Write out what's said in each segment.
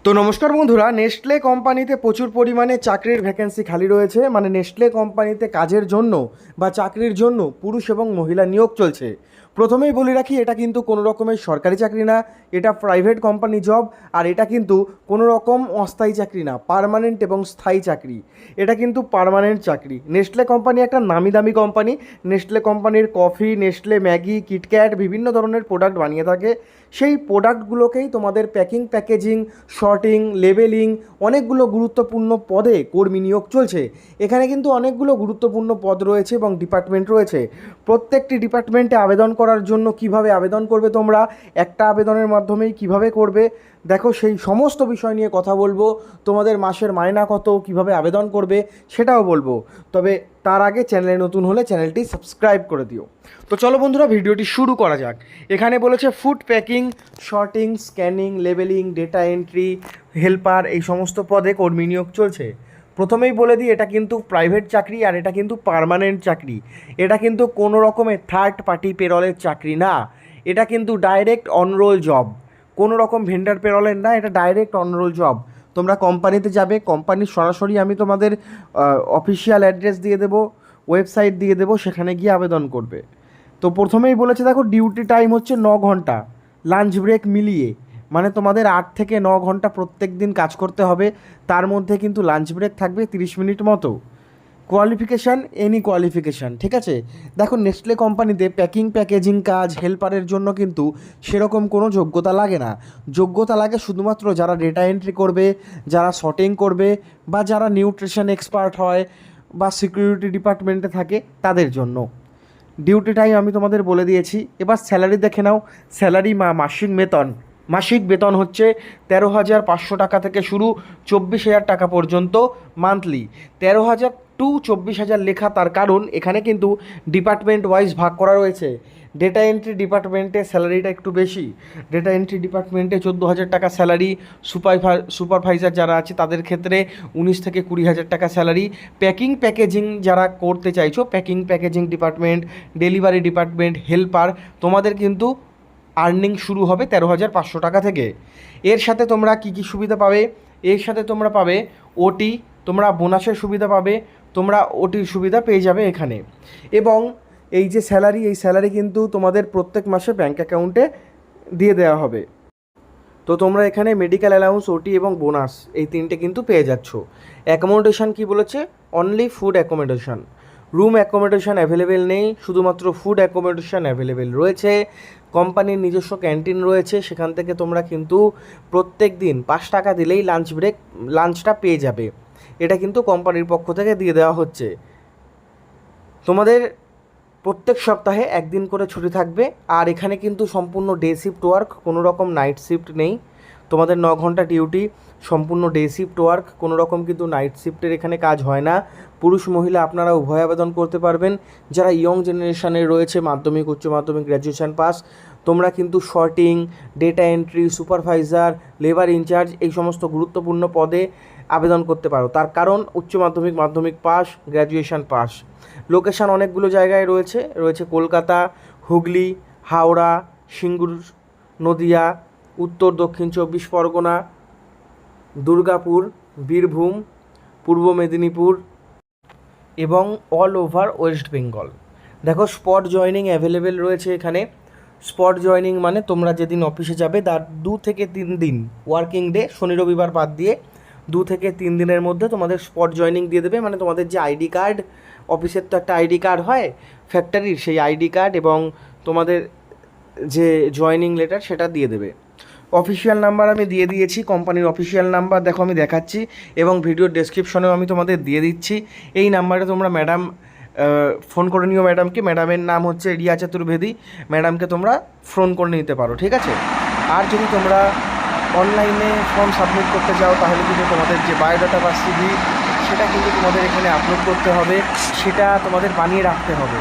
তো নমস্কার বন্ধুরা, নেসলে কোম্পানিতে প্রচুর পরিমাণে চাকরির ভ্যাকেন্সি খালি রয়েছে। মানে নেসলে কোম্পানিতে কাজের জন্য বা চাকরির জন্য পুরুষ এবং মহিলা নিয়োগ চলছে। প্রথমেই বলে রাখি, এটা কিন্তু কোনো রকমের সরকারি চাকরি না, এটা প্রাইভেট কোম্পানি জব। আর এটা কিন্তু কোনো রকম অস্থায়ী চাকরি না, পার্মানেন্ট এবং স্থায়ী চাকরি। এটা কিন্তু পার্মানেন্ট চাকরি। নেসলে কোম্পানি একটা নামি দামি কোম্পানি। নেসলে কোম্পানির কফি, নেসলে ম্যাগি, কিটক্যাট বিভিন্ন ধরনের প্রোডাক্ট বানিয়ে থাকে। সেই প্রোডাক্টগুলোকেই তোমাদের প্যাকিং, প্যাকেজিং, শর্টিং, লেবেলিং অনেকগুলো গুরুত্বপূর্ণ পদে কর্মী নিয়োগ চলছে। এখানে কিন্তু অনেকগুলো গুরুত্বপূর্ণ পদ রয়েছে এবং ডিপার্টমেন্ট রয়েছে। প্রত্যেকটি ডিপার্টমেন্টে আবেদন করার জন্য কিভাবে আবেদন করবে তোমরা, একটা আবেদনের মাধ্যমেই কিভাবে করবে, দেখো সেই সমস্ত বিষয় নিয়ে কথা বলবো। তোমাদের মাসের মাইনা কত, কিভাবে আবেদন করবে সেটাও বলবো। তবে তার আগে চ্যানেলে নতুন হলে চ্যানেলটি সাবস্ক্রাইব করে দিও। তো চলো বন্ধুরা, ভিডিওটি শুরু করা যাক। এখানে বলেছে food packing, sorting, scanning, labelling, data entry, helper, এই সমস্ত পদে কর্মী নিয়োগ চলছে। প্রথমেই বলে দিই, এটা কিন্তু প্রাইভেট চাকরি আর এটা কিন্তু পার্মানেন্ট চাকরি। এটা কিন্তু কোনো রকমের থার্ড পার্টি পেরলের চাকরি না। এটা কিন্তু ডাইরেক্ট অনরোল জব, কোনো রকম ভেন্ডার পেরলের না, এটা ডাইরেক্ট অনরোল জব। তোমরা কোম্পানিতে যাবে, কোম্পানির সরাসরি আমি তোমাদের অফিসিয়াল অ্যাড্রেস দিয়ে দেবো, ওয়েবসাইট দিয়ে দেবো, সেখানে গিয়ে আবেদন করবে। তো প্রথমেই বলেছে দেখো, ডিউটি টাইম হচ্ছে 9 ঘন্টা, লাঞ্চ ব্রেক মিলিয়ে। মানে তোমাদের 8 থেকে 9 ঘন্টা প্রত্যেক দিন কাজ করতে হবে। তার মধ্যে কিন্তু লাঞ্চ ব্রেক থাকবে 30 মিনিট মতো। কোয়ালিফিকেশান, এনি কোয়ালিফিকেশান, ঠিক আছে। দেখো, নেসলে কোম্পানিতে প্যাকিং, প্যাকেজিং কাজ, হেল্পারের জন্য কিন্তু সেরকম কোনো যোগ্যতা লাগে না। যোগ্যতা লাগে শুধুমাত্র যারা ডেটা এন্ট্রি করবে, যারা শর্টিং করবে, বা যারা নিউট্রিশন এক্সপার্ট হয় বা সিকিউরিটি ডিপার্টমেন্টে থাকে তাদের জন্য। ডিউটি টাইম আমি তোমাদের বলে দিয়েছি। এবার স্যালারি দেখে নাও। স্যালারি মাসিক বেতন হচ্ছে 13,500 টাকা থেকে শুরু, 24,000 টাকা পর্যন্ত মান্থলি। 13,000 টু 24,000 লেখা, তার কারণ এখানে কিন্তু ডিপার্টমেন্ট ওয়াইজ ভাগ করা রয়েছে। ডেটা এন্ট্রি ডিপার্টমেন্টে স্যালারিটা একটু বেশি। ডেটা এন্ট্রি ডিপার্টমেন্টে 14,000 টাকা স্যালারি। সুপারভাইজার যারা আছে তাদের ক্ষেত্রে 19 থেকে 20,000 টাকা স্যালারি। প্যাকিং, প্যাকেজিং যারা করতে চাইছো, packing, packaging department, delivery department, helper, তোমাদের কিন্তু আর্নিং শুরু হবে 13,500 টাকা থেকে। এর সাথে তোমরা কী কী সুবিধা পাবে? এর সাথে তোমরা পাবে ওটি, তোমরা বোনাসের সুবিধা পাবে, তোমরা ওটির সুবিধা পেয়ে যাবে এখানে। এবং এই যে স্যালারি, এই স্যালারি কিন্তু তোমাদের প্রত্যেক মাসে ব্যাঙ্ক অ্যাকাউন্টে দিয়ে দেওয়া হবে। তো তোমরা এখানে মেডিকেল অ্যালাউন্স, ওটি এবং বোনাস এই তিনটে কিন্তু পেয়ে যাচ্ছ। অ্যাকোমোডেশন কি বলেছে? Only food accommodation. Room accommodation available নেই, শুধুমাত্র ফুড অ্যাকোমোডেশন অ্যাভেলেবেল রয়েছে। কোম্পানির নিজস্ব ক্যান্টিন রয়েছে, সেখান থেকে তোমরা কিন্তু প্রত্যেক দিন 5 টাকা দিলেই লাঞ্চটা পেয়ে যাবে। এটা কিন্তু কোম্পানির পক্ষ থেকে দিয়ে দেওয়া হচ্ছে। তোমাদের প্রত্যেক সপ্তাহে একদিন করে ছুটি থাকবে। আর এখানে কিন্তু সম্পূর্ণ ডে শিফট ওয়ার্ক, কোনো রকম নাইট শিফট নেই। তোমাদের 9 ঘন্টা ডিউটি, সম্পূর্ণ ডে শিফট ওয়ার্ক, কোনো রকম কিন্তু নাইট শিফটের এখানে কাজ হয় না। পুরুষ মহিলা আপনারা উভয় আবেদন করতে পারবেন। যারা ইয়ং জেনারেশনের রয়েছে, মাধ্যমিক, উচ্চ মাধ্যমিক, গ্র্যাজুয়েশন পাস, তোমরা কিন্তু sorting, data entry, supervisor, labour incharge এই সমস্ত গুরুত্বপূর্ণ পদে আবেদন করতে পারো। তার কারণ উচ্চ মাধ্যমিক, মাধ্যমিক পাস, গ্র্যাজুয়েশন পাস। লোকেশান অনেকগুলো জায়গায় রয়েছে কলকাতা, হুগলি, হাওড়া, সিঙ্গুর, নদিয়া, উত্তর দক্ষিণ 24 পরগনা, দুর্গাপুর, বীরভূম, পূর্ব মেদিনীপুর এবং অল ওভার ওয়েস্ট বেঙ্গল। দেখো, স্পট জয়েনিং অ্যাভেলেবেল রয়েছে এখানে। স্পট জয়েনিং মানে তোমরা যেদিন অফিসে যাবে তার 2 থেকে 3 দিন ওয়ার্কিং ডে, শনি রবিবার বাদ দিয়ে 2 থেকে 3 দিনের মধ্যে তোমাদের স্পট জয়েনিং দিয়ে দেবে। মানে তোমাদের যে আইডি কার্ড, অফিসের তো একটা আইডি কার্ড হয় ফ্যাক্টরির, সেই আইডি কার্ড এবং তোমাদের যে জয়েনিং লেটার সেটা দিয়ে দেবে। অফিসিয়াল নাম্বার আমি দিয়ে দিয়েছি, কোম্পানির অফিসিয়াল নাম্বার দেখো আমি দেখাচ্ছি এবং ভিডিওর ডেসক্রিপশনেও আমি তোমাদের দিয়ে দিচ্ছি। এই নাম্বারে তোমরা ফোন করে নিও ম্যাডামকে। ম্যাডামের নাম হচ্ছে রিয়া চতুর্বেদী। ম্যাডামকে তোমরা ফোন করে নিতে পারো, ঠিক আছে। আর যদি তোমরা অনলাইনে ফর্ম সাবমিট করতে চাও, তাহলে কিন্তু তোমাদের যে বায়োডাটা বা সিভি সেটা কিন্তু তোমাদের এখানে আপলোড করতে হবে। সেটা তোমাদের বানিয়ে রাখতে হবে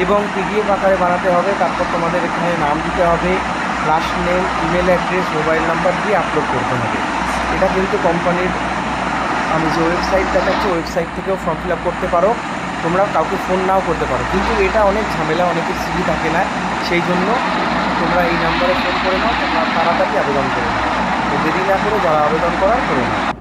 এবং পিডিএফ আকারে বানাতে হবে। তারপর তোমাদের এখানে নাম দিতে হবে, last name, email address, mobile number দিয়ে আপলোড করতে হবে। এটা কিন্তু কোম্পানির আমি যে ওয়েবসাইট দেখাচ্ছি, ওয়েবসাইট থেকেও ফর্ম ফিল আপ করতে পারো। তোমরা কাউকে ফোন নাও করতে পারো, কিন্তু এটা অনেক ঝামেলা, অনেকের সিভি থাকে না, সেই জন্য তোমরা এই নাম্বারে ফোন করে নাও, তোমরা তাড়াতাড়ি আবেদন করে নাও। তো তো দেরি না করে যারা আবেদন করার করে না।